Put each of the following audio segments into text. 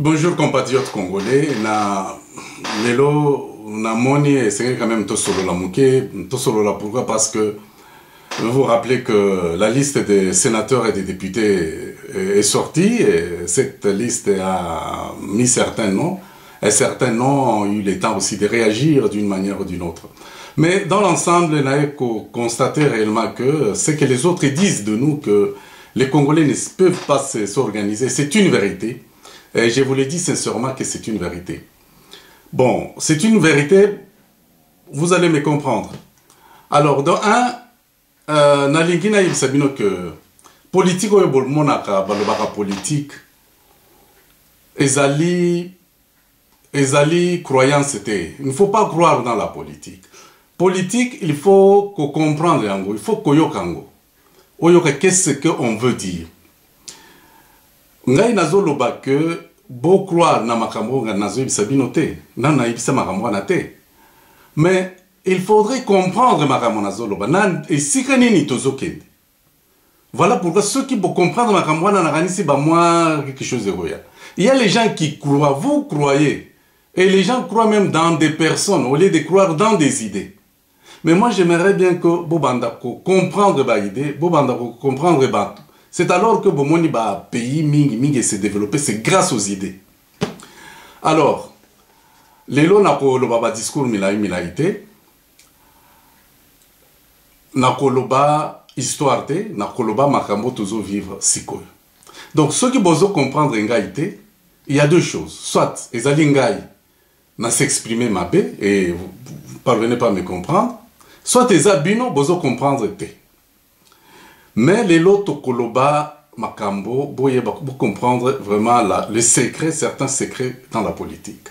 Bonjour compatriotes congolais, lelo na moni c'est quand même tosolo la mouké, tosolo la pourquoi parce que vous vous rappelez que la liste des sénateurs et des députés est sortie et cette liste a mis certains noms et certains noms ont eu le temps aussi de réagir d'une manière ou d'une autre. Mais dans l'ensemble, on a constaté réellement que ce que les autres disent de nous, que les Congolais ne peuvent pas s'organiser, c'est une vérité. Et je vous l'ai dit sincèrement que c'est une vérité. Bon, c'est une vérité, vous allez me comprendre. Alors, dans nalingi na yebisabino que politique oyo bolmonaka balobaka politique ezali croyance te. Il ne faut pas croire dans la politique. Politique, il faut comprendre yango, il faut koyoka yango. Oyoka qu'est-ce qu'on veut dire. Ngai nazo loba que beau croire na makambo nga nazo yebisabino te, na yebisa makambo na te. Mais il faudrait comprendre makambo nazo loba na esika nini tozokende. Voilà pourquoi ceux qui vont comprendre makambo na nakanisi ba moi quelque chose de royal. Il y a les gens qui croient, vous croyez, et les gens croient même dans des personnes au lieu de croire dans des idées. Mais moi j'aimerais bien que Bobanda comprendre ba idée, Bobanda comprendre ba. C'est alors que Bomoni ba pays mingi s'est développé, c'est grâce aux idées. Alors, lelo nako loba discours milaité, nako loba histoire te, nako loba makambo tozo vivre sikoyo. Donc ceux qui bozo comprendre ngaïté, il y a deux choses. Soit ezali ngai na s'exprimer ma bé et vous parvenez pas à me comprendre, soit ezabino bozo comprendre te. Mais les loto koloba makambo, vous comprendre vraiment les secrets, certains secrets dans la politique.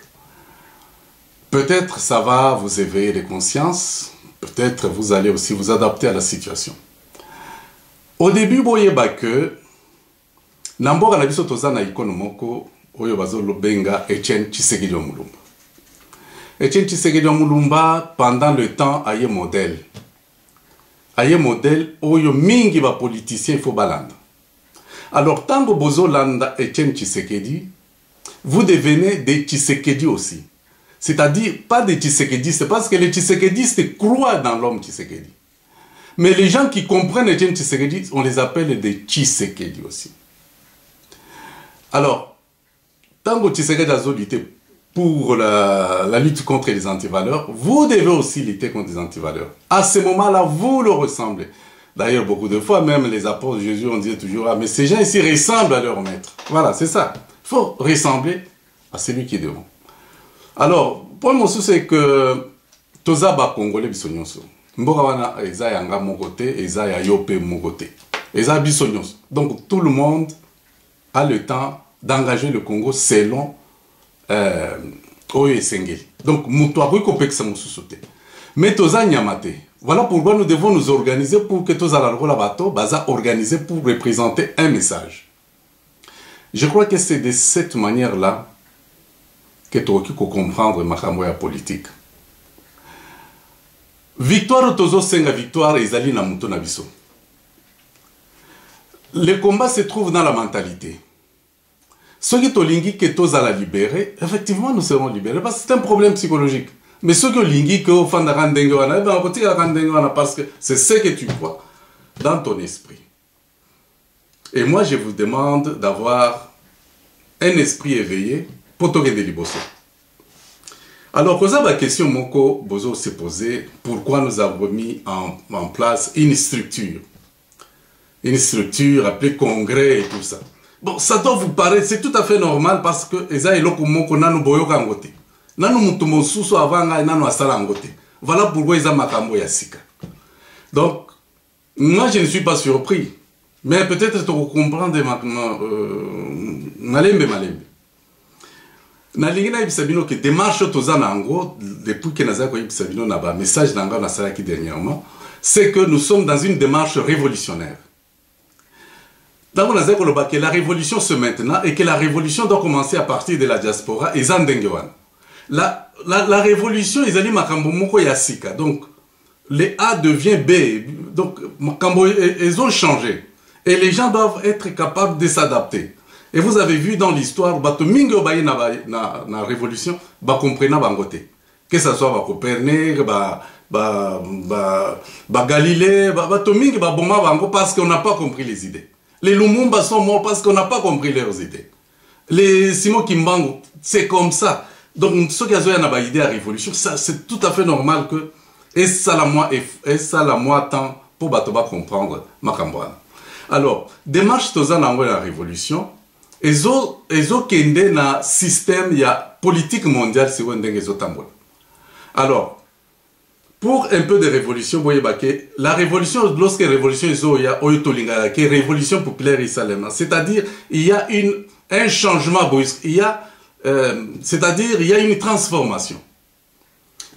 Peut-être ça va vous éveiller les consciences, peut-être vous allez aussi vous adapter à la situation. Au début, boyeba que namboka na biso toza na ikono moko oyo bazo lobenga Etienne Tshisekedi Mulumba. Etienne Tshisekedi Mulumba pendant le temps aye modèle. Aye modèle oyo mingi ba politicien il faut balanda. Alors tango bozo landa Etienne Tshisekedi, vous devenez des Tshisekedi aussi. C'est-à-dire pas des Tshisekedistes parce que les Tshisekedistes croient dans l'homme Tshisekedi. Mais les gens qui comprennent Etienne Tshisekedi, on les appelle des Tshisekedi aussi. Alors, tango Tshisekedi a lutté pour la lutte contre les antivaleurs, vous devez aussi lutter contre les antivaleurs. À ce moment-là, vous le ressemblez. D'ailleurs, beaucoup de fois, même les apôtres de Jésus, on disait toujours, ah, mais ces gens ici ressemblent à leur maître. Voilà, c'est ça. Il faut ressembler à celui qui est devant. Alors, pour mon souci, c'est que toza ba Congolais bisonyonso. Mboka wana eza yanga mon côté, eza ya yope mon côté. Eza bisonyonso. Donc, tout le monde a le temps d'engager le Congo selon Oyo Esengeli. Donc, Moutouakoui Kopeksa Moussoute. Mais Toza Nyamate. Voilà pourquoi nous devons nous organiser pour que Toza la bateau, baza organisé pour représenter un message. Je crois que c'est de cette manière-là que tu peux comprendre ma politique. Victoire Tozo Senga victoire Ezali na Mouto Nabiso. Le combat se trouve dans la mentalité. Ceux qui tolingi que tous à la libérer, effectivement nous serons libérés parce que c'est un problème psychologique. Mais ceux qui lingi que au fond de Randengoana, parce que c'est ce que tu crois dans ton esprit. Et moi je vous demande d'avoir un esprit éveillé pour te gagner liboso. Alors, posez la question, Moko Bozo s'est posé, pourquoi nous avons mis en place une structure appelée congrès et tout ça. Bon, ça doit vous paraître, c'est tout à fait normal parce que eza eloko moko nanu boyoka ngote. Nanu mutumo susu avanga nanu asala ngote. Voilà pourquoi eza makambo ya sika. Donc, moi je ne suis pas surpris. Mais peut-être tu comprendre malembe. Nalingi na yebisabino que démarche toza na ngo depuis que naza ko yebisabino na ba message nanga na sala ki dernièrement, c'est que nous sommes dans une démarche révolutionnaire. Donc on a dit que la révolution se maintenant et que la révolution doit commencer à partir de la diaspora et Zandengewan. La révolution, ils allaient makambo moko yasika. Donc les A devient B. Donc makambo ils ont changé et les gens doivent être capables de s'adapter. Et vous avez vu dans l'histoire, bato mingi obaye na révolution, ba comprena bangote. Que ce soit ba Copernic, Galilée, bato mingi ba boma bango parce qu'on n'a pas compris les idées. Les Lumumba sont morts parce qu'on n'a pas compris leurs idées. Les Simon Kimbangu, c'est comme ça. Donc, ceux qui ont une idée à la révolution, c'est tout à fait normal que, et ça la moi temps pour Batoba comprendre Makambouana. Alors, démarche Tozan à la révolution, et ont kende na système, il y a politique mondiale, si vous avez alors, pour un peu de révolution, la révolution, lorsque la révolution est révolution populaire israélienne, c'est-à-dire il y a un changement brusque, c'est-à-dire il y a une transformation.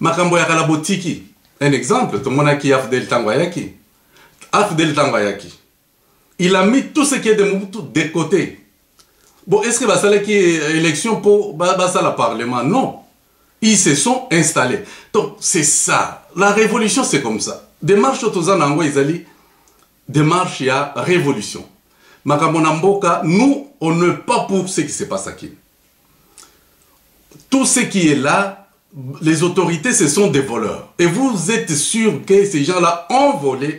Makambo ya kalabotiki, un exemple, tout le monde a qui Afdel Tangwayaki. Afdel Tangwayaki. Il a mis tout ce qui est de Mobutu de côté. Bon, est-ce que va ça qui est élection pour le Parlement? Non. Ils se sont installés. Donc, c'est ça. La révolution, c'est comme ça. Démarche Otozan Nango Izali, démarche, il y a révolution. Makamonamboka, nous, on n'est pas pour ce qui se passe à Kin. Tout ce qui est là, les autorités, ce sont des voleurs. Et vous êtes sûr que ces gens-là ont volé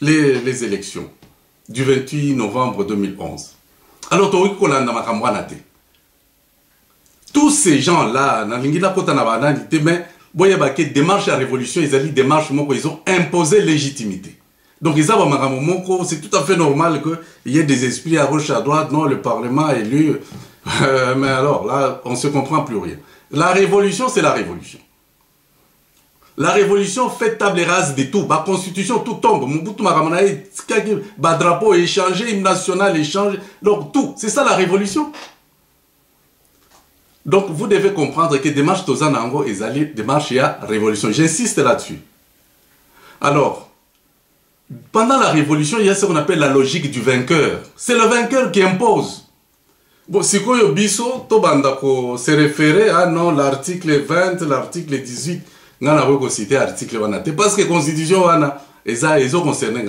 les élections du 28 novembre 2011. Alors, tous ces gens-là, démarche à révolution, ils ont imposé légitimité. Donc, c'est tout à fait normal qu'il y ait des esprits à gauche, à droite, non, le Parlement est élu. Mais alors, là, on ne se comprend plus rien. La révolution, c'est la révolution. La révolution fait table rase de tout. La constitution, tout tombe. Le drapeau est changé, l'hymne national est changé. Donc, tout. C'est ça la révolution. Donc, vous devez comprendre que démarche Tozanango et Zali, démarche il y a révolution. J'insiste là-dessus. Alors, pendant la révolution, il y a ce qu'on appelle la logique du vainqueur. C'est le vainqueur qui impose. Bon, si vous biso, Tobandako se référer à non, l'article 20, l'article 18, on a cité l'article 20. Parce que la constitution, ils ont concerné.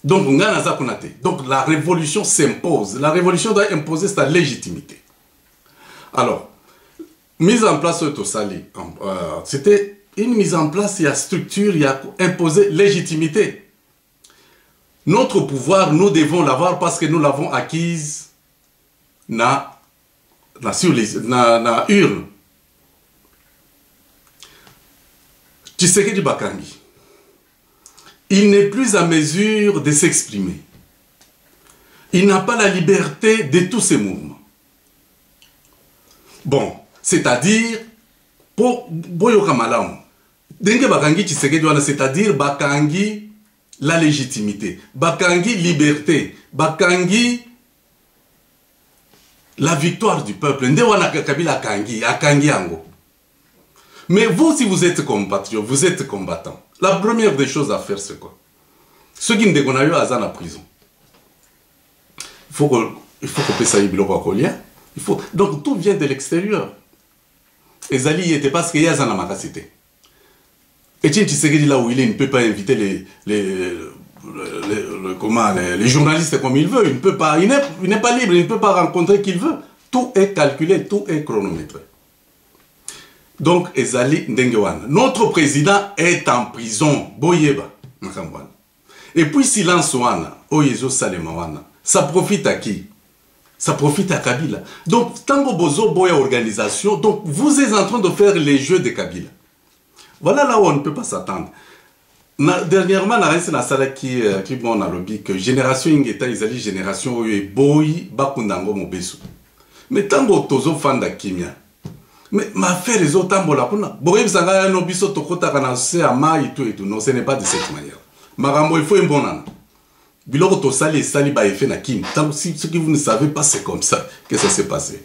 Donc, on a ça. Donc, la révolution s'impose. La révolution doit imposer sa légitimité. Alors, mise en place de Tosali, c'était une mise en place, il y a structure, il y a imposé légitimité. Notre pouvoir, nous devons l'avoir parce que nous l'avons acquise na urne. Tshisekedi Bakangi, il n'est plus à mesure de s'exprimer. Il n'a pas la liberté de tous ses mouvements. Bon, c'est-à-dire, pour Boyoka Malamu, Dengue Bakangi Tshisekedi, c'est-à-dire Bakangi la légitimité, Bakangi liberté, Bakangi la victoire du peuple. Ndewana Kabila Kangi, Akangi Ango. Mais vous, si vous êtes compatriote, vous êtes combattant, la première des choses à faire, c'est quoi? Ceux qui ne dégonnaient pas à la prison. Il faut qu'on puisse aller au collier. Donc tout vient de l'extérieur. Et Zali était parce qu'il y a un amacacité. Et Tshisekedi là où il est, il ne peut pas inviter les journalistes comme il veut. Il ne peut pas, il n'est pas libre, il ne peut pas rencontrer qui il veut. Tout est calculé, tout est chronométré. Donc, Ezali Ndengewan, notre président est en prison. Boyeba. Et puis silence wana, Oyezo Salemawana. Ça profite à qui? Ça profite à Kabila. Donc, Tango Bozo Boya organisation, donc vous êtes en train de faire les jeux de Kabila. Voilà là où on ne peut pas s'attendre. Dernièrement, on a réussi à salle qui bon a lobby que génération Ingeta Izali génération Oye Boyi Bakundango Mobesu. Mais Tango Tozo Fanda Kimia. Mais ma fait les autres tambola kuna. Boyi Sanga no biso tokota kana se ama et tout. Non, ce n'est pas de cette manière. Marambo il faut un bon an. Biloko to sali sali ba effet na kim. Si ce que vous ne savez pas, c'est comme ça que ça s'est passé.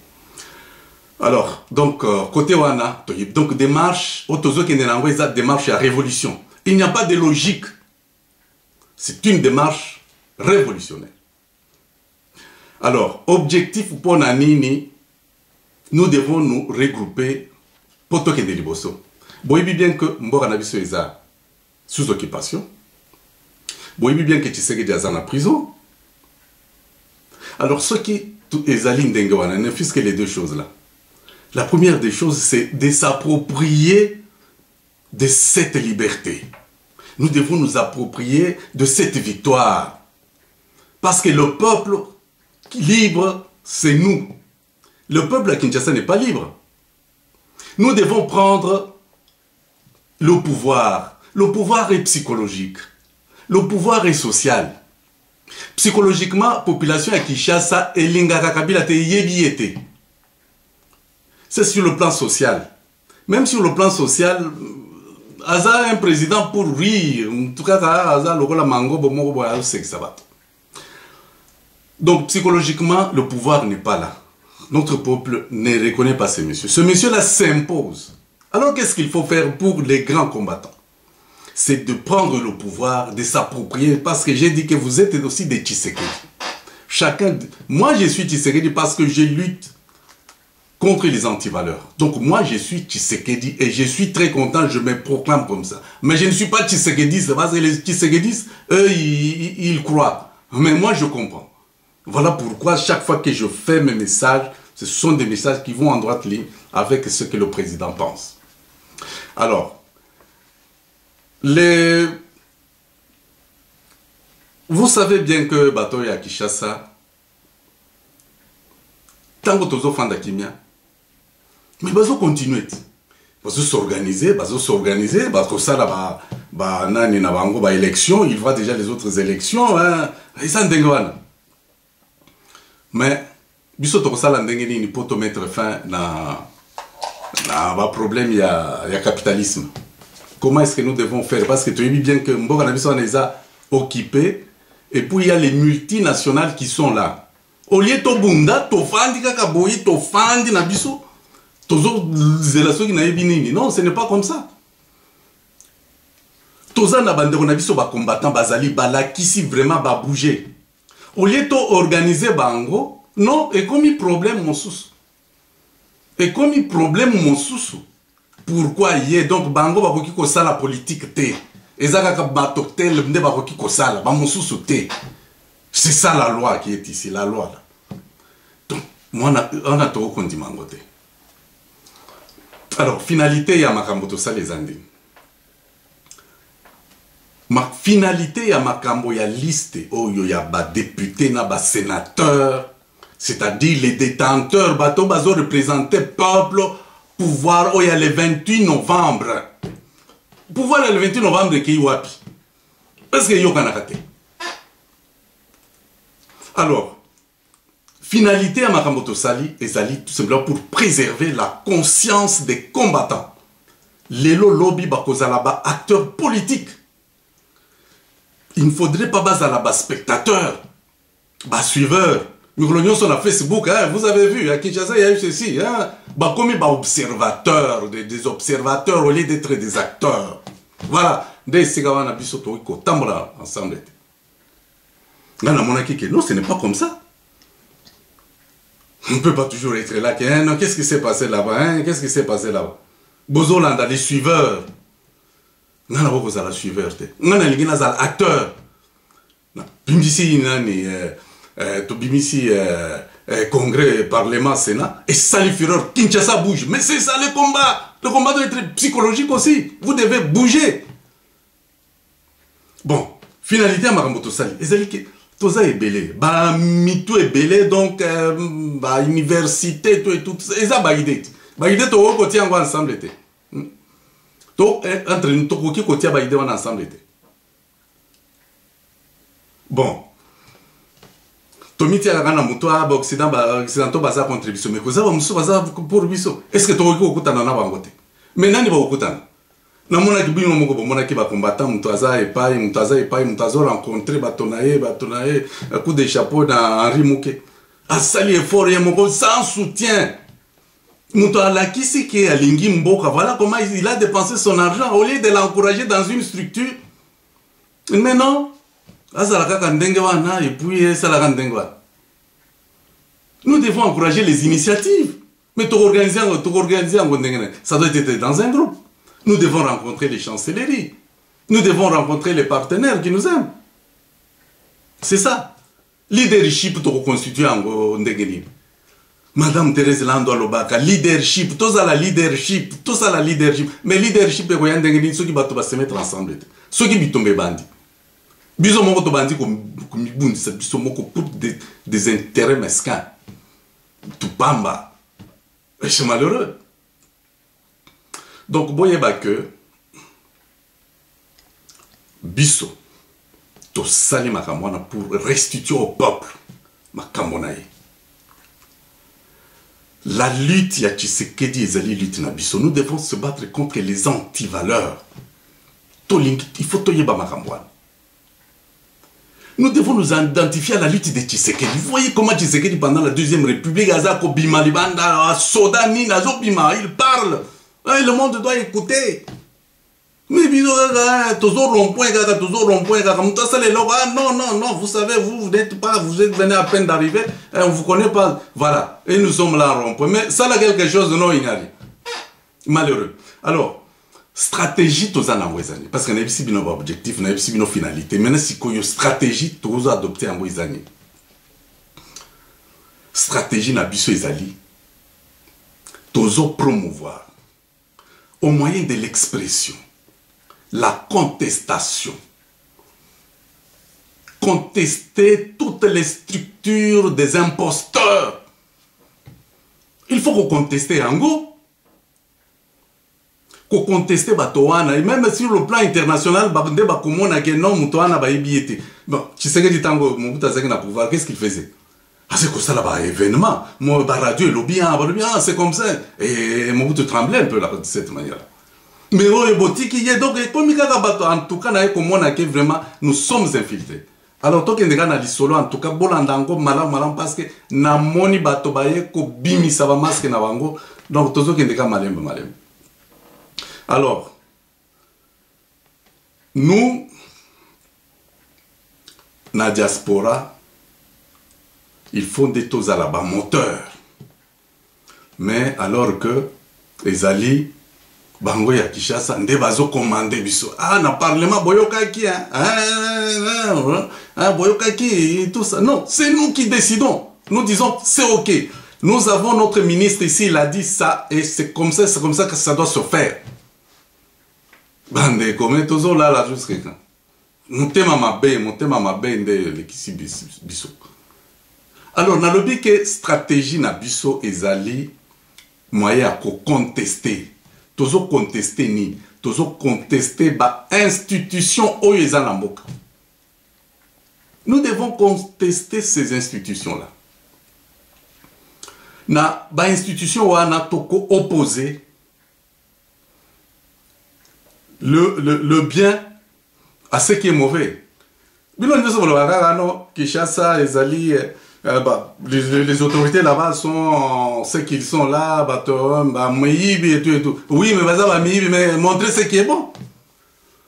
Alors, donc, côté wana, donc démarche, otozo qui n'est démarche à révolution. Il n'y a pas de logique. C'est une démarche révolutionnaire. Alors, objectif pour Nanini, nous devons nous regrouper pour toquer des liboso. Vous voyez bien que Mbora Nabiso est sous occupation. Vous voyez bien que Tshisekedi est en prison. Alors, ce qui est Aline Dengawana ne fût que les deux choses-là. La première des choses, c'est de s'approprier de cette liberté. Nous devons nous approprier de cette victoire. Parce que le peuple libre, c'est nous. Le peuple à Kinshasa n'est pas libre. Nous devons prendre le pouvoir. Le pouvoir est psychologique. Le pouvoir est social. Psychologiquement, la population à Kinshasa est l'ingaka kabila te yebi ete. C'est sur le plan social. Même sur le plan social, Aza un président pour rire. En tout cas, Aza lokola mango bomo boya c'est ça va. Donc psychologiquement, le pouvoir n'est pas là. Notre peuple ne reconnaît pas ce monsieur. Ce monsieur-là s'impose. Alors qu'est-ce qu'il faut faire pour les grands combattants? C'est de prendre le pouvoir, de s'approprier, parce que j'ai dit que vous êtes aussi des Tshisekedi. Chacun, moi je suis Tshisekedi parce que je lutte contre les antivaleurs. Donc moi je suis Tshisekedi et je suis très content, je me proclame comme ça. Mais je ne suis pas Tshisekediste, parce que les Tshisekedistes, eux, ils croient. Mais moi je comprends. Voilà pourquoi chaque fois que je fais mes messages, ce sont des messages qui vont en droite ligne avec ce que le président pense. Alors, vous savez bien que Batoy à Kinshasa, tant que tous fans d'Akimia, mais ils vont continuer. Ils vont s'organiser, parce que ça, là, élection, il voit déjà les autres élections, hein, ils sont dingues. Mais, biso to ça il faut mettre fin à problème, il y a capitalisme. Comment est-ce que nous devons faire? Parce que tu as vu bien que Mboka Nabiso les a occupés, et puis il y a les multinationales qui sont là. Au lieu de Bunda, to fandi kakaboyi, to fandi Nabiso, tozo zelaso qui n'a binini. Non, ce n'est pas comme ça. Toza na bandeko Nabiso ba combattant bazali bala qui si vraiment ba bouger. Au lieu de organiser bango, non, et comme il problème mon sous. Et comme il problème mon sous. Pourquoi y est donc bango ba koki ko sala politique té. Ezaka ka batoktel mde ba koki ko sala ba mon sous té. C'est ça la loi qui est ici, la loi là. Donc moi on a tout kondi mango té. Alors finalité ya makambo to ça les andi. Ma finalité ya makambo ya liste oyo ya ba député na ba sénateur, c'est-à-dire les détenteurs bato bazo représenter peuple pouvoir oyo ya le 28 novembre. Pouvoir le 28 novembre ki wapi? Parce que yo kanaka te. Alors, finalité ya makambo to sali ezali tout simplement pour préserver la conscience des combattants. Lelo lobby bakozala ba acteurs politiques. Il ne faudrait pas baser là-bas spectateurs, suiveurs. Nous sur la Facebook, hein, vous avez vu, à Kinshasa, il y a eu ceci. Hein, comme observateurs, des observateurs au lieu d'être des acteurs. Voilà. Non, ce n'est pas comme ça. On ne peut pas toujours être là. Hein, qu'est-ce qui s'est passé là-bas? Hein, qu'est-ce qui s'est passé là-bas? Bozolanda, les suiveurs. On a beaucoup de suiveurs. On a des acteurs. Bimisi nani to bimisi congrès parlement sénat et ça les fureurs Kinshasa bouge. Mais c'est ça le combat. Le combat doit être psychologique aussi. Vous devez bouger. Bon, finalité à Maramboto Sali. Et que Toza est belé. Bah mitou est belé donc bah université tout et tout. Et ça baïdé. Baïdé to au côté ensemble était. Entre nous, tout qui côté baïdé on ensemble était. Bon. Tomiti a gana mutoa ba occidentaux baza contribution mais koza ba muso baza pour biso. Est-ce que to ko okutana na bangote? Mais nani ba okutana? Na mona ki bino moko ba mona ki ba combattant mutaza et pai mutazo rencontrer batonaye coup de chapeau dans Henri Mouké. A sali effort et moko sans soutien. Mutoa la kisi ki alingi mboka voilà comment il a dépensé son argent au lieu de l'encourager dans une structure. Mais non. Nous devons encourager les initiatives. Mais tout organiser, ça doit être dans un groupe. Nous devons rencontrer les chancelleries. Nous devons rencontrer les partenaires qui nous aiment. C'est ça. leadership to constituer en ndengeni. Madame Thérèse Lando Lobaka, leadership, tout ça la leadership, tout ça la leadership. Mais leadership, c'est quoi? Ceux qui vont se mettre ensemble. Ceux qui vont tomber bandits. Biso moko to bandi ko mibundi sa biso moko pour des intérêts mesquins. Tout pamba. C'est malheureux. Donc, boye ba que biso to sali makamona pour restituer au peuple makamonaye. La lutte ya Tshisekedi ezali lutte na biso. Nous devons se battre contre les antivaleurs. Il faut toyeba makamwana. Nous devons nous identifier à la lutte de Tshisekedi. Vous voyez comment Tshisekedi, pendant la Deuxième République, il parle. Le monde doit écouter. Mais toujours rond-point, non, vous savez, vous n'êtes pas, vous êtes venu à peine d'arriver, on ne vous connaît pas. Voilà, et nous sommes là en rond-point. Mais ça, là, quelque chose de non ignari. Malheureux. Alors, stratégie toza na wezani parce que na bisi bino objectif na bisi bino finalité maintenant si koyo stratégie toza adopter en wezani stratégie na biso ezali tozo promouvoir au moyen de l'expression la contestation contester toutes les structures des imposteurs. Il faut qu'on conteste yango pour contester Batoana, et même sur le plan international, bon, tu sais que du temps pouvoir, qu'est-ce qu'il faisait? Ah, c'est comme ça là-bas, événement. Moi, radio, lobby, c'est comme ça. Et Mobutu tremblait un peu là, de cette manière-là. Mais oh, il y a donc, en tout cas, vraiment, nous sommes infiltrés. Alors, toi qui es dans l'isolo, en tout cas, bolandango, malam, parce que na moni batobaye, ko bimi sava masque na wango, donc, tous qui est malem. Alors, nous, na diaspora, il faut des taux à la bas moteur. Mais alors que les alliés, Bango ya Kishasa, nde bazo commandé biso. Ah, na parlement boyokaki, hein? Boyokaki, tout ça. Non, c'est nous qui décidons. Nous disons, c'est ok. Nous avons notre ministre ici, il a dit ça, et c'est comme ça que ça doit se faire. Bande, comme toujours là, jusqu'à quand? Mon thème ma baie, biso. Alors, on a le que stratégie na biso ezali moyen à contester. Toujours contester ni, toujours contester ba institution oyo na mboka. Nous devons contester ces institutions-là. Na ba institution wana toko opposer le bien à ce qui est mauvais. Les autorités là-bas sont ceux qu'ils sont là, et tout. Oui, mais montrer ce qui est bon.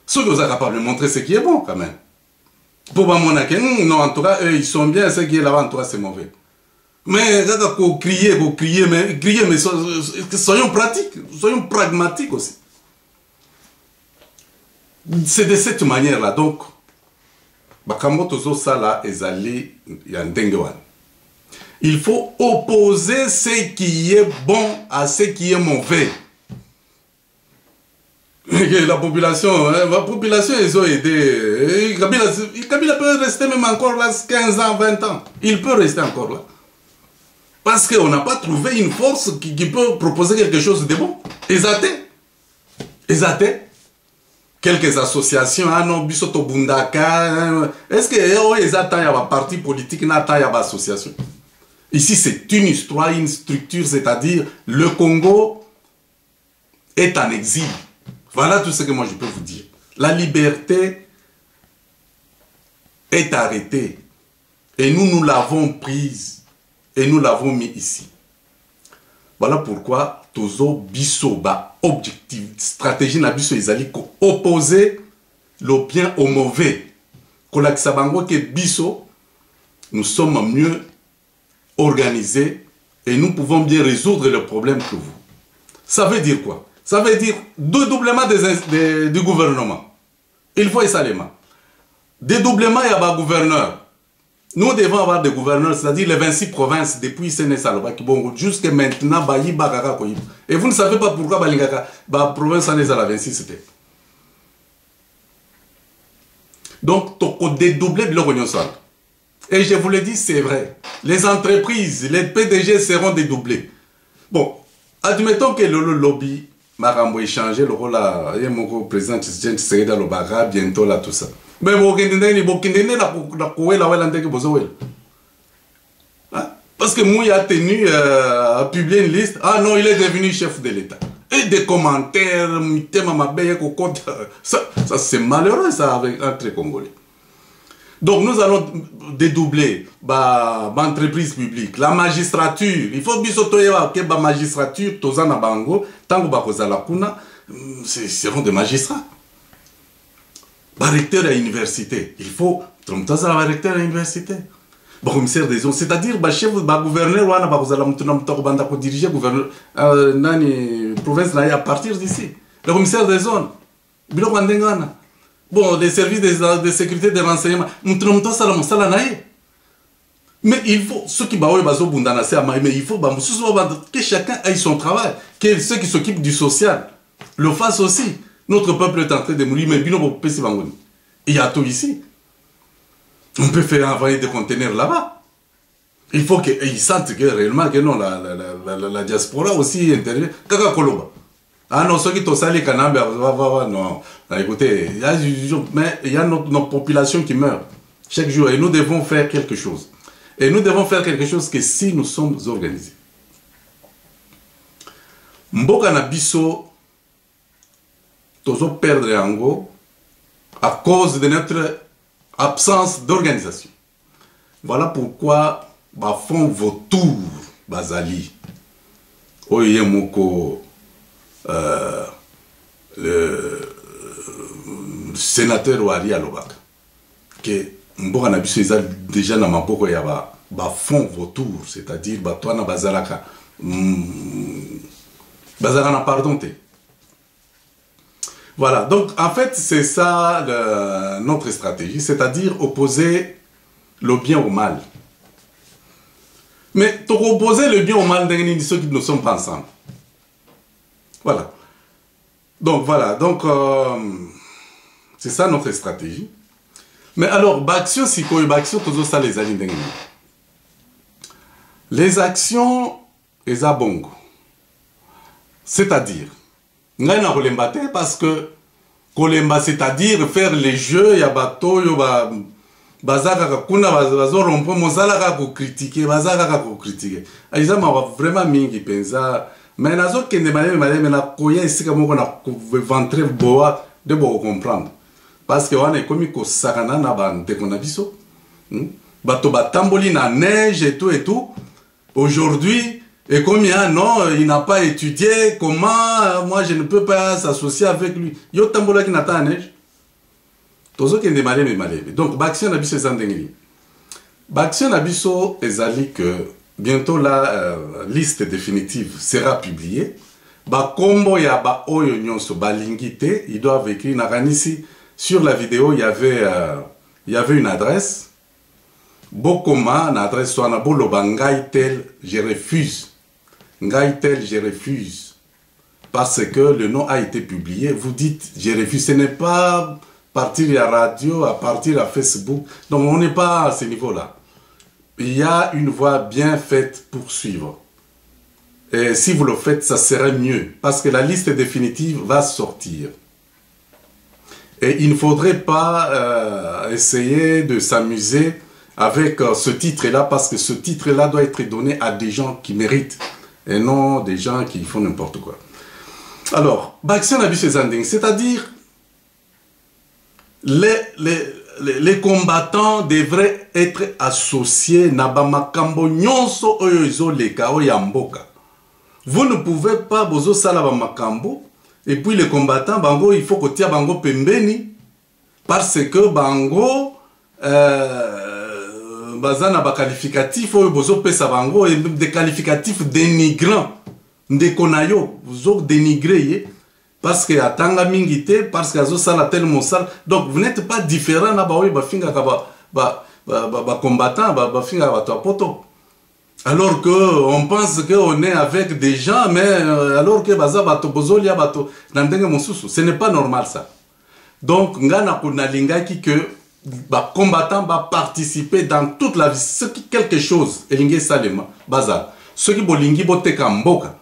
Ceux qui sont capables de montrer ce qui est bon quand même. Pour non, en tout cas, eux, ils sont bien, ce qui est là-bas, en tout cas, c'est mauvais. Mais crier, mais soyons pratiques, soyons pragmatiques aussi. C'est de cette manière-là. Donc, il faut opposer ce qui est bon à ce qui est mauvais. La population, ils ont aidé. Kabila peut rester même encore là 15 ans, 20 ans. Il peut rester encore là. Parce qu'on n'a pas trouvé une force qui peut proposer quelque chose de bon. Esaté. Quelques associations, Bisoto Bundaka. Est-ce que il y a un parti politique, il y a une association? Ici, c'est une histoire, une structure, c'est-à-dire le Congo est en exil. Voilà tout ce que moi je peux vous dire. La liberté est arrêtée. Et nous l'avons prise. Et nous l'avons mis ici. Voilà pourquoi Tozo Bisoba, objectif, stratégie na biso ezali ko opposer le bien au mauvais. Kolaksabango ke biso, nous sommes mieux organisés et nous pouvons bien résoudre le problème que vous. Ça veut dire quoi? Ça veut dire dédoublement du gouvernement. Il faut essayer. Dédoublement, il y a un gouverneur. Nous devons avoir des gouverneurs, c'est-à-dire les 26 provinces depuis Séné Saloba qui bon jusqu'à maintenant Bayi Bakaka Koyib. Et vous ne savez pas pourquoi Balingaka, la province Séné la 26 c'était. Donc, tu as dédoublé le Rognon Sal. Et je vous le dis, c'est vrai. Les entreprises, les PDG seront dédoublés. Bon, admettons que le lobby Marambo échangé, le rôle là, il y a mon président Tshisekedi Tshisekedi Lobara, bientôt là, tout ça. Mais parce que moi, il a tenu à publier une liste. Ah non, il est devenu chef de l'État. Et des commentaires, ça c'est malheureux ça avec entre Congolais. Donc nous allons dédoubler l'entreprise publique, la magistrature. Il faut que la magistrature, Tozana Bango, tant que Bakozala Kuna, seront des magistrats. Recteur à l'université. Il faut un recteur à l'université. Commissaire des zones, c'est-à-dire chef gouverneur ou diriger gouverneur province à partir d'ici. Le commissaire des zones. Bon, les services de sécurité de renseignement. Mais il faut, ceux qui mais il faut que chacun ait son travail, que ceux qui s'occupent du social le fassent aussi. Notre peuple est en train de mourir, mais il y a tout ici. On peut faire envoyer des conteneurs là-bas. Il faut qu'ils sentent que réellement que non, la diaspora aussi intervient. Kaka Koloba. Ah non, ceux qui t'ont sali Kanambe, non. Écoutez, il y a notre population qui meurt chaque jour et nous devons faire quelque chose. Et nous devons faire quelque chose que si nous sommes organisés. Mboka na biso tozo perdre Ango à cause de notre absence d'organisation. Voilà pourquoi font vautour Bazali Oyemoko le sénateur Wari Alobak que Mboka na biso déjà na maboko ya font vautour, c'est-à-dire Batwana Bazalaka Bazalana pardon te. Voilà, donc en fait c'est ça notre stratégie, c'est-à-dire opposer le bien au mal. Mais pour opposer le bien au mal, ceux qui ne sont pas ensemble. Voilà. Donc voilà, donc c'est ça notre stratégie. Mais alors, Baction, si quoi, Baction, tout ça les alliés. Les actions, les abongo. C'est-à-dire, n'a parce que Kolemba, c'est-à-dire faire les jeux, il y a bateau, il y a bazaka kuna bazorompo mozalaka ko critiquer bazaka ko critiquer aiza ma vraiment mingi penza mais nazo kende maleme na koya isika moko na ventre boa de bo comprendre parce que wana ekomi ko sakana na bande kona biso bato batamboli na neige et tout aujourd'hui et combien non il n'a pas étudié comment moi je ne peux pas s'associer avec lui yo tambola ki na ta neige. Donc, Baction Nabiso Zandengli. Baction Nabiso Ezali que bientôt la liste définitive sera publiée. Kombo ya ba oyo nyonso balingite, ils doivent écrire Naranisi. Sur la vidéo, il y avait une adresse. Bokoma, une adresse soit boloba Ngaitel, je refuse. Ngaitel, je refuse. Parce que le nom a été publié. Vous dites, je refuse. Ce n'est pas partir à la radio, à partir à Facebook. Donc on n'est pas à ce niveau-là. Il y a une voie bien faite pour suivre. Et si vous le faites, ça serait mieux. Parce que la liste définitive va sortir. Et il ne faudrait pas essayer de s'amuser avec ce titre-là, parce que ce titre-là doit être donné à des gens qui méritent, et non des gens qui font n'importe quoi. Alors, Baction Nabiso Zandeng, c'est-à-dire les combattants devraient être associés Nabamakambo Nyonso Oyozo Leka Oyamboka. Vous ne pouvez pas bozo salaba makambo et puis les combattants bango il faut que tia bango pembeni parce que bango bazana ba qualificatif oyo bozo pesa bango et des qualificatifs dénigrants ndekonayo bozo dénigrer parce que atanga mingité parce que azo sala tellement sale donc vous n'êtes pas différent na ba oyo ba finga ka ba combattants, finir à poto. Alors qu'on pense qu'on est avec des gens, mais alors que ce n'est pas normal ça. Donc, ngana kunalinga qui que ba combattant va participer dans toute la vie. Ce qui quelque chose, elinge salema, bazal. Ce qui bolingi bote kamboka,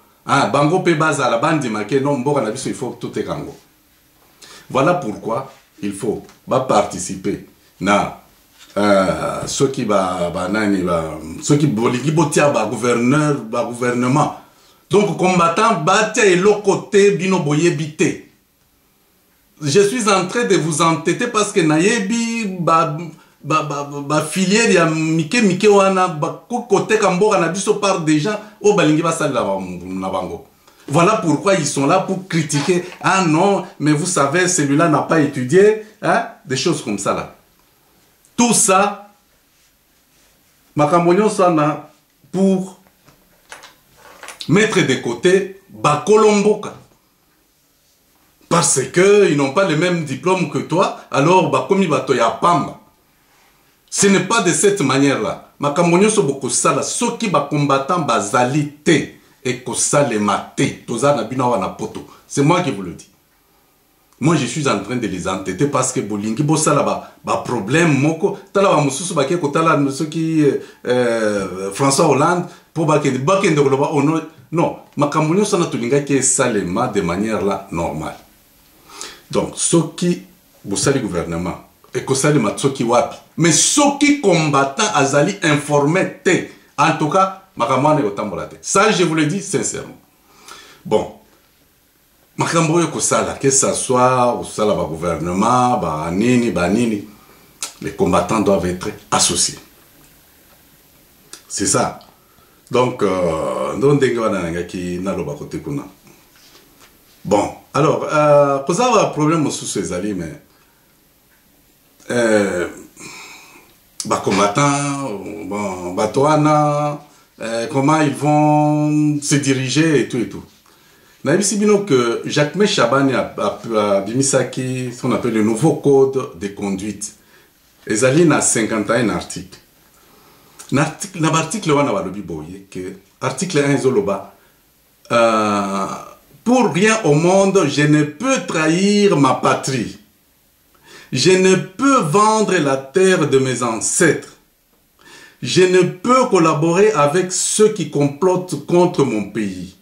bango pe bazal, la bandi make non mboka na biso il faut tout ekango. Voilà pourquoi il faut participer na ceux qui ceux qui bolingi botia ba gouverneur, ba gouvernement. Donc combattant batia et l'autre côté bino boye bité. Je suis en train de vous entêter parce que nayebi filière ya mike wana côté kamboka na biso par des gens au balingi basali na bango. Voilà pourquoi ils sont là pour critiquer. Ah non, mais vous savez, celui-là n'a pas étudié, hein? Des choses comme ça là. Tout ça, makambo sana pour mettre de côté bakolomboka. Parce qu'ils n'ont pas le même diplôme que toi, alors bakomi bato ya pamba. Ce n'est pas de cette manière-là. Makambo so boko sala soki ba combattant bazali te et ko sale maté toza na bina wana poto. C'est moi qui vous le dis. Moi je suis en train de les entêter parce que bolingi bo sala ba problème moko tala ba mususu ba ke ko tala soki François Hollande pour ba ke ndoloba ono non makambo so na tolinga ke salema de manière là normale. Donc, ceux qui bossent le gouvernement, et que ça les matsoki wapi. Mais ceux qui combattant azali informés, en tout cas, makamane otambolate. Ça, je vous le dis sincèrement. Bon, makamboyo kosala, que ça soit au sala ba gouvernement, ba nini, les combattants doivent être associés. C'est ça. Donc, non dengue qui n'a pas côté kuna. Bon, alors, pour ça, un problème sous ces alliés, mais combattants, comment ils vont se diriger et tout et tout. N'a ici bien que Jacques Chabani a bimisaki ce qu'on appelle le nouveau code de conduite. Les alliés n'a 51 articles. L'article 1 a que article 1 zoloba. Pour rien au monde, je ne peux trahir ma patrie. Je ne peux vendre la terre de mes ancêtres. Je ne peux collaborer avec ceux qui complotent contre mon pays.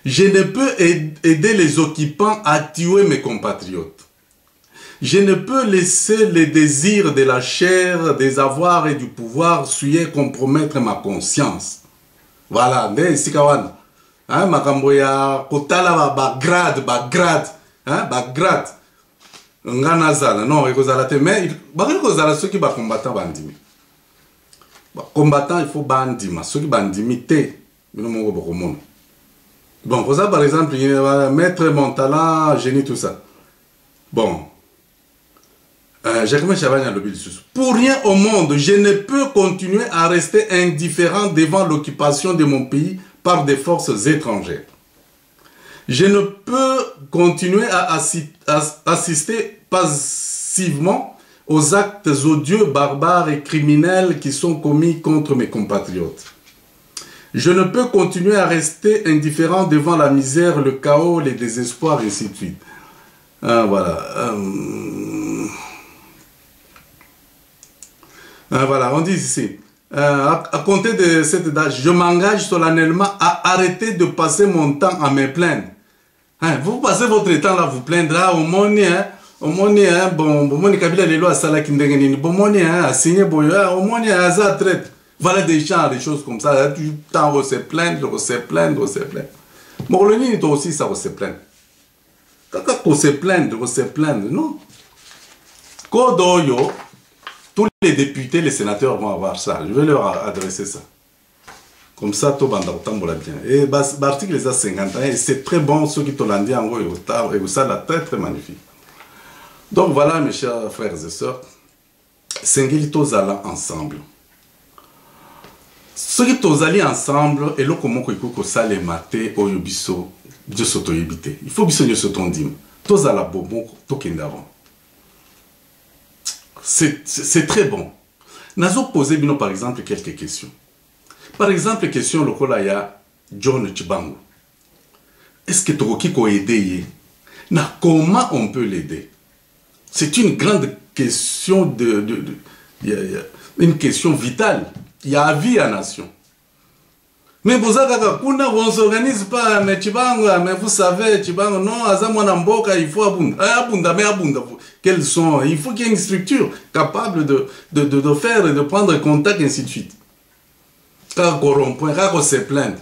Je ne peux aider les occupants à tuer mes compatriotes. Je ne peux laisser les désirs de la chair, des avoirs et du pouvoir souiller compromettre ma conscience. Voilà, mais ici, kawana. Hein, makambo ya kotala grade, hein, grade. Ngana zala, non, ekozala te, mais ekozala ceux qui ba combattant bandimi. Combattant, il faut bandima, ceux qui bandimi te, bon, pour ça, par exemple, il va mettre mon talent, génie, tout ça. Bon, Jacques Chabani a le but. Pour rien au monde, je ne peux continuer à rester indifférent devant l'occupation de mon pays par des forces étrangères. Je ne peux continuer à assister passivement aux actes odieux, barbares et criminels qui sont commis contre mes compatriotes. Je ne peux continuer à rester indifférent devant la misère, le chaos, les désespoirs, et ainsi de suite. Voilà. Voilà, on dit ici. À compter de cette date, je m'engage solennellement à arrêter de passer mon temps à me plaindre. Hein, vous passez votre temps là, vous plaindre là, au monde, bon, Kabila les lois, ça là qui n'engagent bon, à signer, au monde, à ça traite. Voilà des gens, des choses comme ça. Du temps, on se plaindre, on se plaindre. Morloni, toi aussi, ça, on se plaindre. Quand on se plaindre, non. Kodoyo. Tous les députés, les sénateurs vont avoir ça. Je vais leur adresser ça. Comme ça, tout le monde bien. Et l'article les a 51, et c'est très bon, ceux qui t'ont dit en gros, et ça, là, très, très magnifique. Donc voilà, mes chers frères et sœurs, Sengeli Tozala ensemble. Ceux qui t'ont ensemble, et là, comment que ça les maté, au yobiso, Dieu s'auto-yébité. Il faut que Dieu dim. Tozala bobo, tokendavant. C'est très bon. Nazo posé bino par exemple quelques questions. Par exemple, question lokola ya John Chibango. Est-ce que Tokoki ko aider? Na comment on peut l'aider? C'est une grande question une question vitale. Il y a vie à nation. Mais vous on s'organise pas, mais Chibango, mais vous savez, Chibango, non, Azamwana Mboka, il faut abunda, mais abunda. Quels sont? Il faut qu'il y ait une structure capable de faire et de prendre contact, et ainsi de suite. Quand on rompt, quand on se plaint.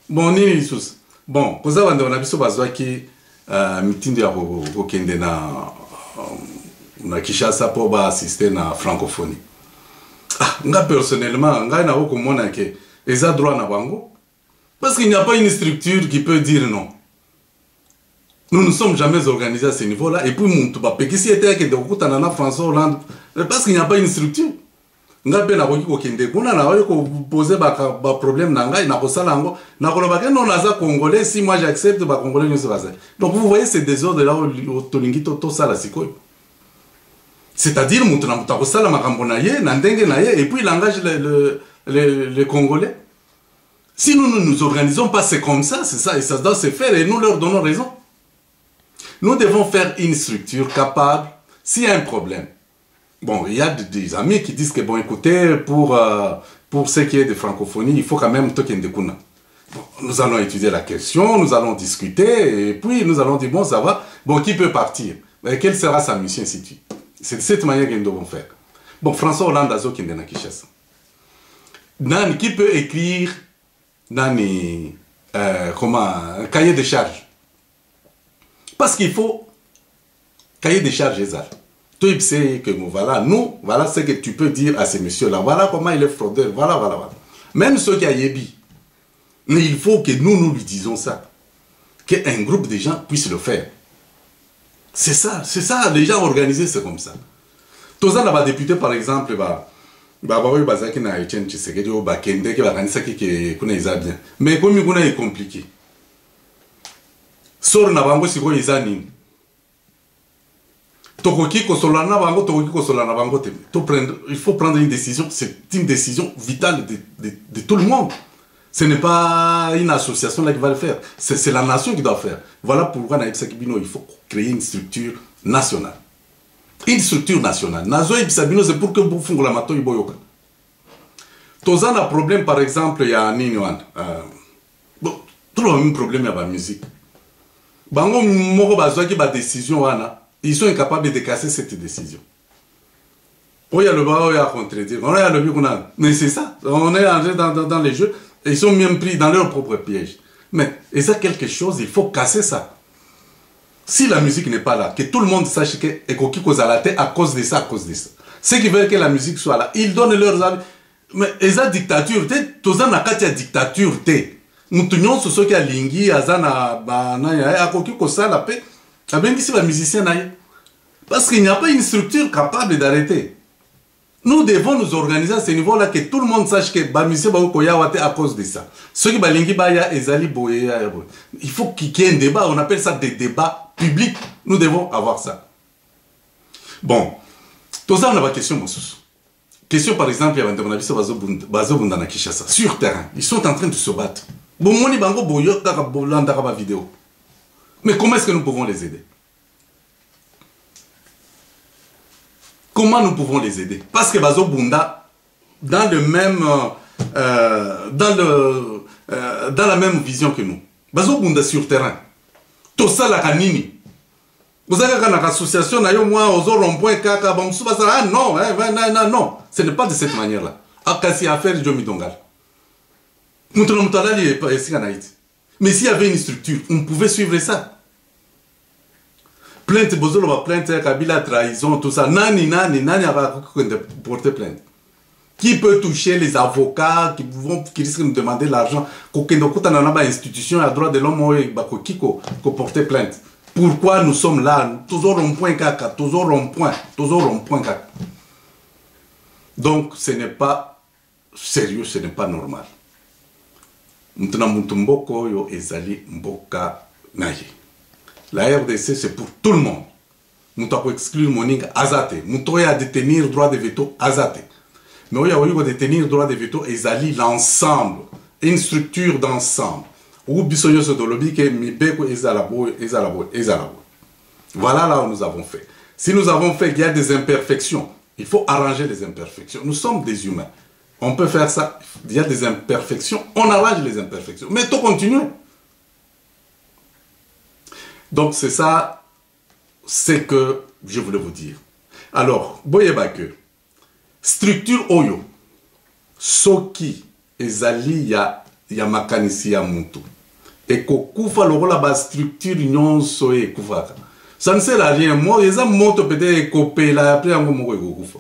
Bon, ni sous. Bon, vous avez on a vu ce qui meeting de Rokende na Kinshasa pour assister à la francophonie. Ah, moi personnellement, je n'ai que ils ont droit à bango parce qu'il n'y a pas une structure qui peut dire non. Nous ne sommes jamais organisés à ce niveau-là. Et puis, si c'était que de François Hollande, parce qu'il n'y a pas une structure. Ngabe na koki kokende kuna na oyo ko poser ba problème na ngai na kosala ngo na koloba ke non naza congolais si moi j'accepte ba congolais ne se passe. Donc vous voyez ces désordres là au tolingito to sala sikoyo. C'est-à-dire mutu na mutu kosala makambo na ye na ndenge na ye et puis il engage les congolais. Si nous ne nous organisons pas, c'est comme ça, c'est ça et ça doit se faire et nous leur donnons raison. Nous devons faire une structure capable s'il y a un problème. Bon, il y a des amis qui disent que, bon, écoutez, pour ce qui est de francophonie, il faut quand même token de kuna. Bon, nous allons étudier la question, nous allons discuter, et puis nous allons dire, bon, ça va, bon, qui peut partir? Mais quelle sera sa mission, ainsi de suite. C'est de cette manière que nous devons faire. Bon, François Hollande a qui est dans Kinshasa. Nani, qui peut écrire, Nani, un cahier de charges? Parce qu'il faut, cahier de charges, Ezal. Tu sais que voilà, nous, voilà ce que tu peux dire à ces messieurs-là. Voilà comment il est fraudeur. Voilà, voilà, voilà. Même ceux qui ont Yébi. Mais il faut que nous lui disons ça. Qu'un groupe de gens puisse le faire. C'est ça, les gens organisés, c'est comme ça. Tous les députés, par exemple, mais comme il est compliqué. Sors na bango siko izani. Il faut prendre une décision, c'est une décision vitale de tout le monde. Ce n'est pas une association là qui va le faire, c'est la nation qui doit faire. Voilà pourquoi il faut créer une structure nationale. Une structure nationale. C'est pour que vous fassiez la mato iboyoka. Tous un problème, par exemple, il y a un bon, tout le même problème avec la musique. Bango moko bazwa ki ba décision wana. Ils sont incapables de casser cette décision. Oh, il y a le bas, il y a contredire. On a le but qu'on a. Mais c'est ça. On est entré dans les jeux et ils sont même pris dans leur propre piège. Mais, et ça, quelque chose, il faut casser ça. Si la musique n'est pas là, que tout le monde sache que Ekoki Kozalate à cause de ça, à cause de ça. Ceux qui veulent que la musique soit là, ils donnent leurs avis. Mais, et ça, dictature, tout ça, n'a dictature, nous tenions sur ce qui a lingi, azana, banana, Ekoki Kozalate, bien ici, les musiciens, parce qu'il n'y a pas une structure capable d'arrêter. Nous devons nous organiser à ce niveau-là, que tout le monde sache que les musiciens sont à cause de ça. Ceux qui sont il faut qu'il y ait un débat, on appelle ça des débats publics. Nous devons avoir ça. Bon, tout ça, on a une question. Question, par exemple, il y a un Kinshasa, sur terrain. Ils sont en train de se battre. Mais comment est-ce que nous pouvons les aider? Comment nous pouvons les aider? Parce que Bazo Bunda, dans le même, dans la même vision que nous. Bazo Bunda sur terrain. Tout ça la kanini. Vous avez une association, moi, aux rond-point, ah non, non, non. Ce n'est pas de cette manière-là. Akasi affaire de Jomidongal. Mais s'il y avait une structure, on pouvait suivre ça. Plainte, Bozolo plainte, Kabila trahison, tout ça. Nani a porté plainte. Qui peut toucher les avocats qui risquent de nous demander l'argent? Institution à droit de l'homme qui porter plainte. Pourquoi nous sommes là? Toujours rond-point caca, toujours rond-point caca. Donc ce n'est pas sérieux, ce n'est pas normal. Maintenant, Mutumboko yo ezali mboka naye. La RDC, c'est pour tout le monde. Nous avons exclure Moninga Azate. Nous avons à détenir droit de veto Azate. mais il y a eu détenir droit de veto et zali l'ensemble, une structure d'ensemble. Ou bisogno se dolobi que mi beko ezalabo. Voilà là où nous avons fait. Si nous avons fait qu'il y a des imperfections, il faut arranger les imperfections. Nous sommes des humains. On peut faire ça. Il y a des imperfections, on arrange les imperfections. Mais tout continue. Donc c'est ça, c'est que je voulais vous dire. Alors, boyeba que structure oyo soki ezali ya makanisi ya muntu ekokufa lokola ba structure nyonso ekufaka. Ça ne sert à rien. Moi, les gens montent peut-être kopela après yango moko ekokufa.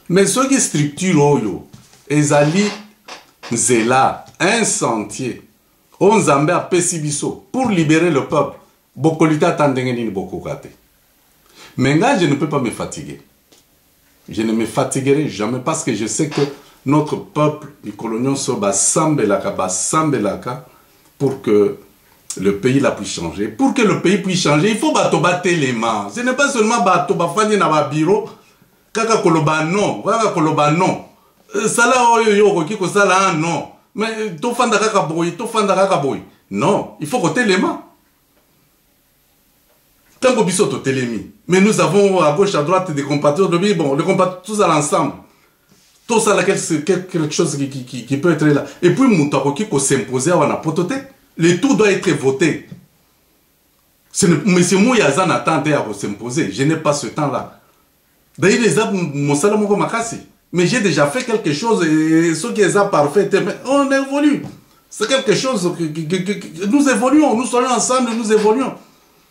Mais soki structure oyo ezali nzela un sentier on nzambe apesi biso pour libérer le peuple. Bokolita tandenge nini bokokate. Mais là, je ne peux pas me fatiguer. Je ne me fatiguerai jamais parce que je sais que notre peuple, les coloniaux, soba sambelaka, pour que le pays la puisse changer. Pour que le pays puisse changer, il faut battre les mains. Ce n'est pas seulement battre les mains bureau, kaka koloba non, kaka koloba non. Sala oyo kiko sala non. Mais to fanda kaka boy. Non, il faut côté les mains. Tant qu'on biso to télémi. Mais nous avons à gauche, à droite des compatriotes. Bon, les compatriotes tous à l'ensemble. Tout ça, c'est quelque chose qui peut être là. Et puis, Moutaroki, qu'on s'imposer à la potote. Le tout doit être voté. Monsieur Mouyazan attend à s'imposer. Je n'ai pas ce temps-là. D'ailleurs, les arbres, mon salamoko makasi. Mais j'ai déjà fait quelque chose et ceux qui sont parfaits, on évolue. C'est quelque chose que nous évoluons. Nous soyons ensemble, nous évoluons.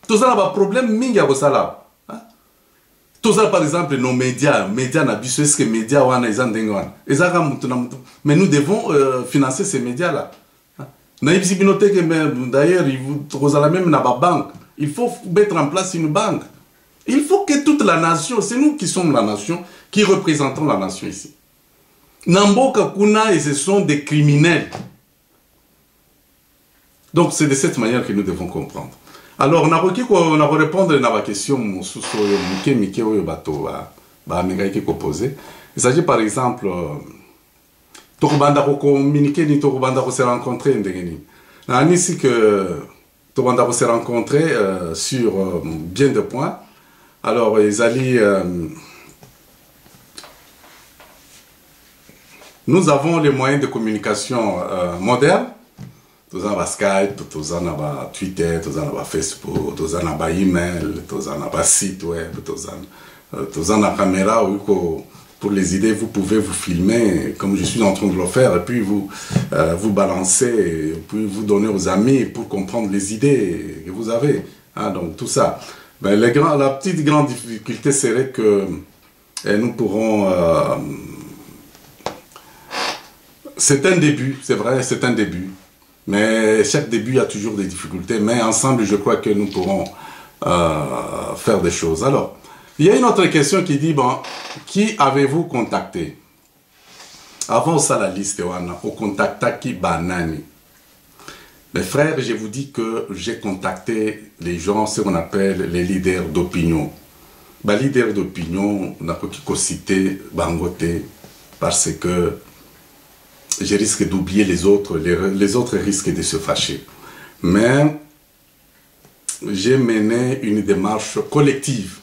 Tout ça, a un problème, mingi à ça. Tout ça, par exemple, nos médias, n'abusent, est-ce que les médias, mais nous devons financer ces médias-là. D'ailleurs, même dans la banque, il faut mettre en place une banque. Il faut que toute la nation, c'est nous qui sommes la nation, qui représentons la nation ici. Namboka Kuna, et ce sont des criminels. Donc, c'est de cette manière que nous devons comprendre. Alors, on a répondre à la question il s'agit par exemple Tokobanda communiquer ni Tokobanda se rencontrer ici que Tokobanda se rencontrer sur bien de points. Alors, ils allaient nous avons les moyens de communication modernes. Tous en Skype, tous en Twitter, tous en Facebook, tous en email, tous en site web, tous en caméra. Pour les idées, vous pouvez vous filmer comme je suis en train de le faire, et puis vous balancer, et puis vous donner aux amis pour comprendre les idées que vous avez. Hein, donc tout ça. Ben, la petite grande difficulté serait que nous pourrons... c'est un début, c'est vrai, c'est un début. Mais chaque début, il y a toujours des difficultés. Mais ensemble, je crois que nous pourrons faire des choses. Alors, il y a une autre question qui dit, bon, qui avez-vous contacté? Avant ça, la liste, on contacta qui banani. Mes frères, je vous dis que j'ai contacté les gens, ce qu'on appelle les leaders d'opinion. Les leaders d'opinion, on a cité Bangote, parce que je risque d'oublier les autres risquent de se fâcher. Mais j'ai mené une démarche collective.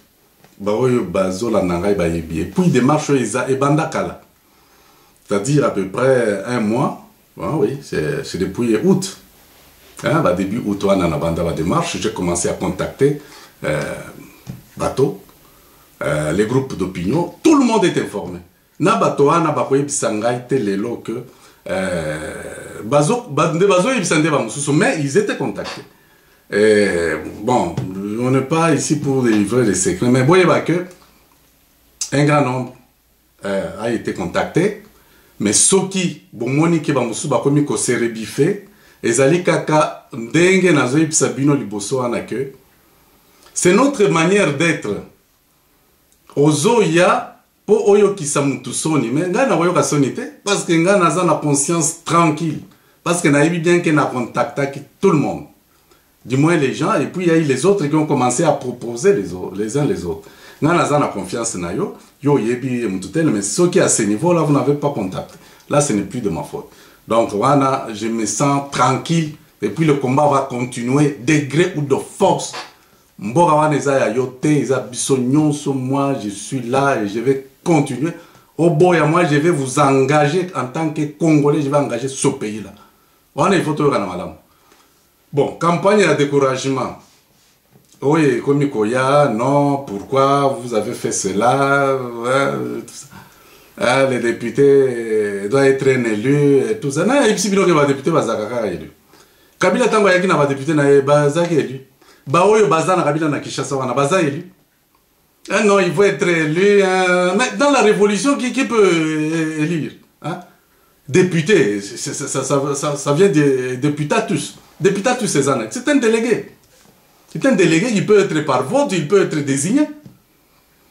Puis une démarche c'est-à-dire à peu près un mois. Oui, c'est depuis août. Début août, on a la démarche. J'ai commencé à contacter les groupes d'opinion. Tout le monde est informé. Mais ils étaient contactés. Bon, on n'est pas ici pour délivrer les secrets, mais voyez que un grand nombre a été contacté, mais ceux qui se rebiffer, c'est notre manière d'être. Ozoya pour oyo qui samutusoni, mais nga na oyo kasonité parce que nga naza na conscience tranquille, parce que na yebi bien que na contacté tout le monde, du moins les gens, et puis il y a eu les autres qui ont commencé à proposer les uns les autres. Nga naza na confiance na yo, yo yebi moututel, mais ceux qui à ce niveau-là, vous n'avez pas contacté. Là, ce n'est plus de ma faute. Donc, voilà, je me sens tranquille. Et puis, le combat va continuer, degré ou de force. Moi, je suis là et je vais continuer. Au bout de moi, je vais vous engager en tant que Congolais, je vais engager ce pays-là. Voilà, il faut tout regarder, madame. Bon, campagne de découragement. Oui, comme Koya, non, pourquoi vous avez fait cela, tout ça. Ah, les députés doivent être un élu, et tout ça. Non, il y a des députés qui sont élus. Kabila tango yaki na député na bazaki élu. Ba oyo baza na Kabila na Kinshasa wana baza élu. Ah non, il faut être élu. Mais dans la révolution, qui peut élire, hein? Député, ça vient de Deputatus. Deputatus, c'est un délégué. C'est un délégué qui peut être par vote, il peut être désigné.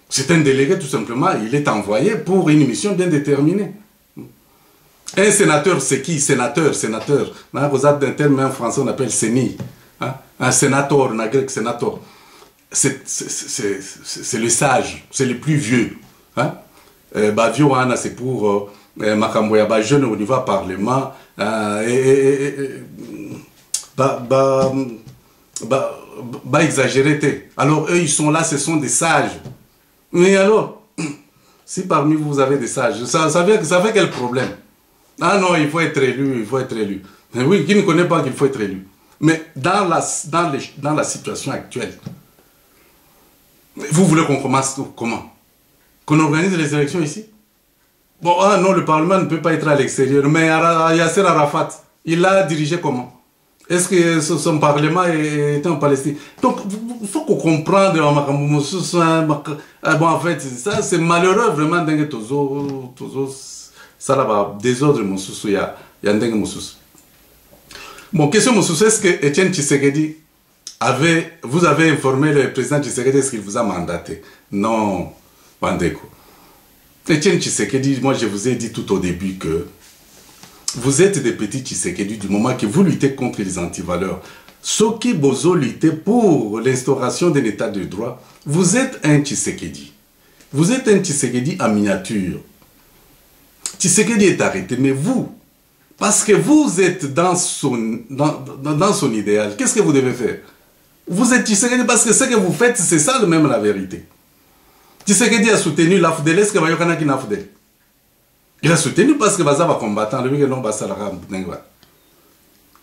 C'est un délégué tout simplement, il est envoyé pour une mission bien déterminée. Un sénateur, c'est qui? Sénateur. Dans un terme en français, on appelle séni. Hein? Un sénateur, en grec, sénateur. C'est le sage, c'est le plus vieux. Hein? Vieux, c'est pour Makamboya, jeune au niveau parlement. Exagéré. Alors, eux, ils sont là, ce sont des sages. Mais alors, si parmi vous avez des sages, ça fait quel problème? Ah non, il faut être élu, il faut être élu. Mais oui, qui ne connaît pas qu'il faut être élu? Mais dans la situation actuelle, vous voulez qu'on commence comment? Qu'on organise les élections ici? Bon, ah non, le Parlement ne peut pas être à l'extérieur. Mais Yasser Arafat, il l'a dirigé comment? Est-ce que son Parlement était en Palestine? Donc, il faut qu'on comprenne. Bon, en fait, ça, c'est malheureux vraiment. Ça là-bas, désordre, il y a un dingue moussous. Bon, question moussous, est-ce que Etienne Tshisekedi vous avez informé le président Tshisekedi, est-ce qu'il vous a mandaté? Non, Bandeko. Etienne Tshisekedi, moi je vous ai dit tout au début que vous êtes des petits Tshisekedi du moment que vous luttez contre les antivaleurs. Ceux qui bozo lutter pour l'instauration d'un état de droit, vous êtes un Tshisekedi. Vous êtes un Tshisekedi en miniature. Tshisekedi est arrêté, mais vous, parce que vous êtes dans son idéal, qu'est-ce que vous devez faire? Vous êtes Tshisekedi parce que ce que vous faites, c'est ça même la vérité. Tshisekedi a soutenu l'AFDEL, est-ce que Bayokana qui n'a AFDEL? Il a soutenu parce que Baza va combattre,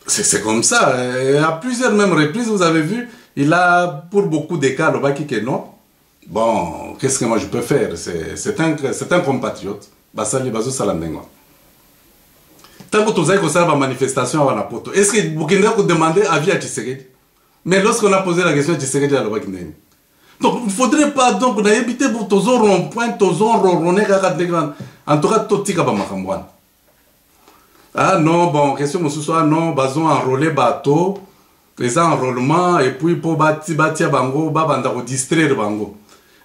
c'est comme ça. Et à plusieurs mêmes reprises, vous avez vu, il a pour beaucoup de cas, le Baki que non. Bon, qu'est-ce que moi je peux faire? C'est un compatriote. Basali Bazo Salamengwa. Tant que tu as fait une manifestation à la poto, est-ce que vous avez demandé avis à Tshisekedi? Mais lorsqu'on a posé la question à Tshisekedi, à l'Obakindeni. Donc, il ne faudrait pas donc éviter pour tous les ronds-points, tous les ronds-ronds, en tout cas, tout le monde. Ah non, bon, question de ce soir, non, bazon enrôler bateau, les enrôlements, et puis pour bâtir bango, babanda ko distraire bango.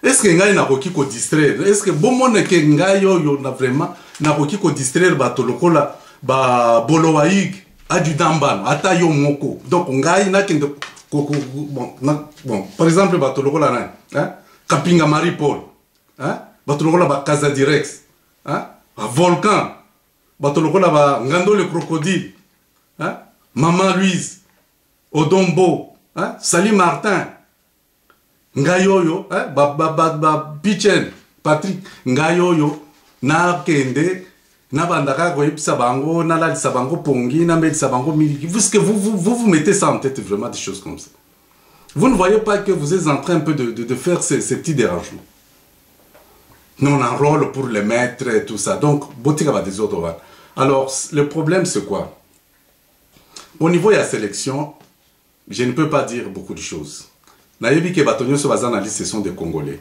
Est-ce que ngai na koki ko distraire? Est-ce que bon monde que ngai yo na vraiment na koki ko distraire bateau lokola ba bolowaig adjudambano ata yo moko. Donc ngai na kende bon, par exemple bateau lokola na, hein? Kapinga Marie Paul, hein? Bateau lokola ba Casa Direx, hein? Ba Volcan. Batolokola ba Ngando le crocodile, hein? Maman Louise, Odombo, hein? Sali Martin, Ngayoyo, hein? Pichen, Patrick, Ngayoyo, na kende, na bandaka koyipsa bango, na la sabango pongi, na mel sabango miliki. Vous mettez ça en tête vraiment des choses comme ça. Vous ne voyez pas que vous êtes en train un peu de faire ces petits dérangements. Nous on enrôle pour les maîtres et tout ça. Donc, Botika va des autres. Alors, le problème c'est quoi? Au niveau de la sélection, je ne peux pas dire beaucoup de choses. Nayebi ke batonyo so bazana liste, ce sont des Congolais.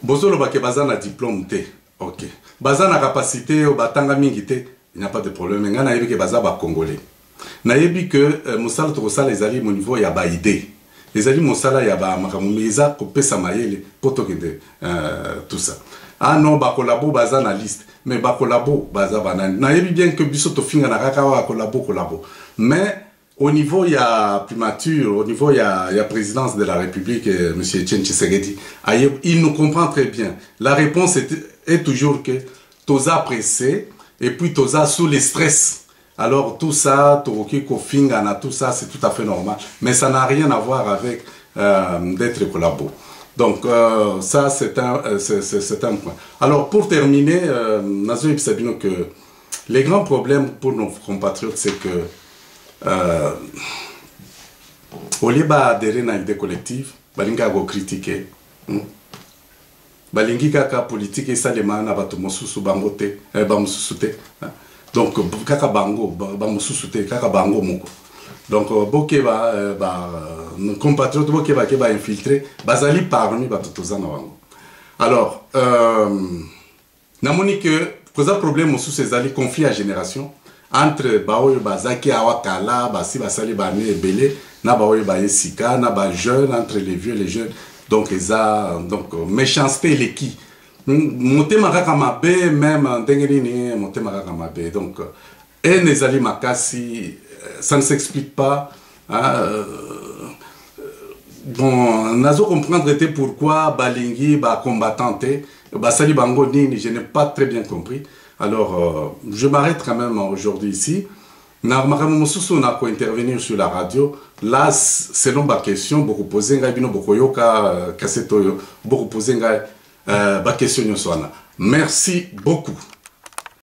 Bozolo ba ke bazana diplôme te. OK. Bazana capacité au batanga mingi te, il n'y a pas de problème. Nga nayebi ke bazaba Congolais. Nayebi que Moussala Tokosala les alliés au niveau ya ba idée. Les alliés Moussala ya ba makamumeza ko pesa mayele poto kende tout ça. Ah non, ba kolabo bazana liste. Mais ba kolabo bazaba nani. Nayebi bien que biso to finga na kaka wa kolabo. Mais au niveau il y a primature, au niveau il y a présidence de la République, M. Etienne Tshisekedi, il nous comprend très bien. La réponse est toujours que Toza pressé et puis Toza sous le stress. Alors tout ça, tout ça, c'est tout à fait normal. Mais ça n'a rien à voir avec d'être collabo. Donc ça, c'est un point. Alors pour terminer, Nazo Sabino, que les grands problèmes pour nos compatriotes, c'est que au lieu d'adhérer à l'idée collective, balinga go critiquer. Balingi kaka politique et ça les man abato mosusu bangote, bamususute. Donc kaka bango, bamususute, kaka bango moko. Donc boke nos compatriotes boke ba infiltré, bazali parmi batotozana bango. Alors namoni que cause problème sous ces alliés conflit à génération entre baoyo bazaki awakala basi basali bani ebele na baoyo ba esika na ba jeunes entre les vieux et les jeunes donc méchanceté les qui motema kaka mabe même ndengelini motema kaka mabe donc et les alliés makasi ça ne s'explique pas hein, bon nazo comprendre pourquoi balingi ba combattanté basali bango nini je n'ai pas très bien compris. Alors, je m'arrête quand même aujourd'hui ici. On a intervenir sur la radio. Là, selon ma question, beaucoup posé, beaucoup yoka, beaucoup posé, question. Merci beaucoup.